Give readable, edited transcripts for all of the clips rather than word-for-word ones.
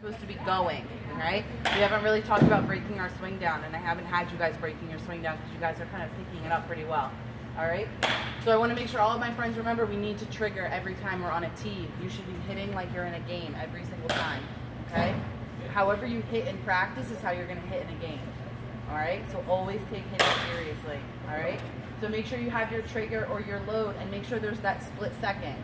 Supposed to be going, right? We haven't really talked about breaking our swing down, and I haven't had you guys breaking your swing down because you guys are kind of picking it up pretty well. All right? So I want to make sure all of my friends remember we need to trigger every time we're on a tee. You should be hitting like you're in a game every single time, okay? However you hit in practice is how you're going to hit in a game, all right? So always take hitting seriously, all right? So make sure you have your trigger or your load, and make sure there's that split second.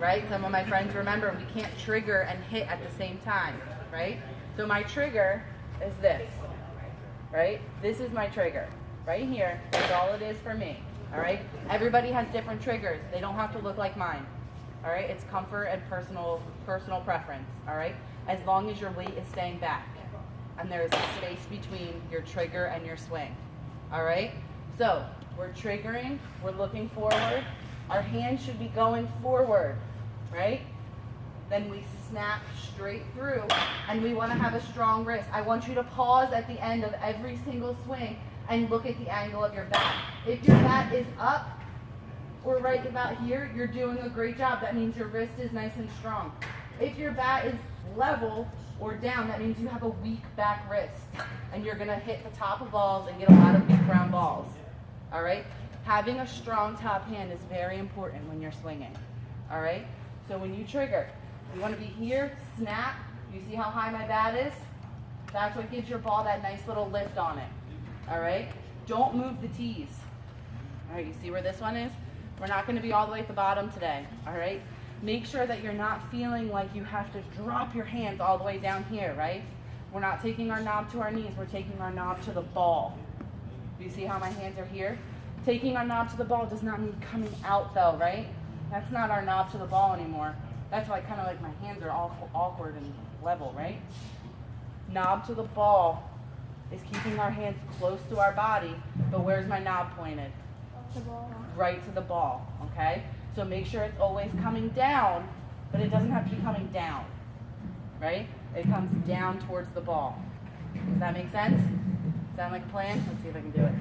Right? Some of my friends remember we can't trigger and hit at the same time, right? So my trigger is this, right? This is my trigger, right here. That's all it is for me, all right? Everybody has different triggers. They don't have to look like mine, all right? It's comfort and personal preference, all right? As long as your weight is staying back and there is a space between your trigger and your swing, all right? So we're triggering, we're looking forward. Our hand should be going forward, right? Then we snap straight through, and we want to have a strong wrist. I want you to pause at the end of every single swing and look at the angle of your bat. If your bat is up or right about here, you're doing a great job. That means your wrist is nice and strong. If your bat is level or down, that means you have a weak back wrist, and you're going to hit the top of balls and get a lot of weak ground balls, all right? Having a strong top hand is very important when you're swinging, all right? So when you trigger, you want to be here, snap. You see how high my bat is? That's what gives your ball that nice little lift on it, all right? Don't move the tees. All right, you see where this one is? We're not going to be all the way at the bottom today, all right? Make sure that you're not feeling like you have to drop your hands all the way down here, right? We're not taking our knob to our knees. We're taking our knob to the ball. Do you see how my hands are here? Taking our knob to the ball does not mean coming out though, right? That's not our knob to the ball anymore. That's why kind of like my hands are all awkward and level, right? Knob to the ball is keeping our hands close to our body, but where's my knob pointed? The ball. Right to the ball, okay? So make sure it's always coming down, but it doesn't have to be coming down, right? It comes down towards the ball. Does that make sense? Sound like a plan? Let's see if I can do it.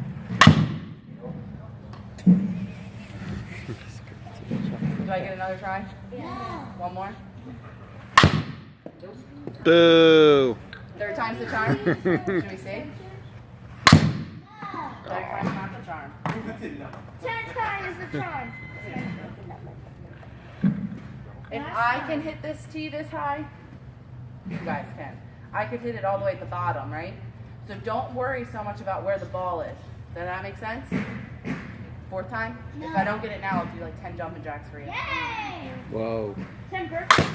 Do I get another try? Yeah. One more? Boo! Third time's the charm? Should we see? Third time's not the charm. 10 times the charm. If I can hit this tee this high, you guys can. I could hit it all the way at the bottom, right? So don't worry so much about where the ball is. Does that make sense? Fourth time? No. If I don't get it now, I'll do like 10 jumping jacks for you. Yay! Whoa. 10 burpees.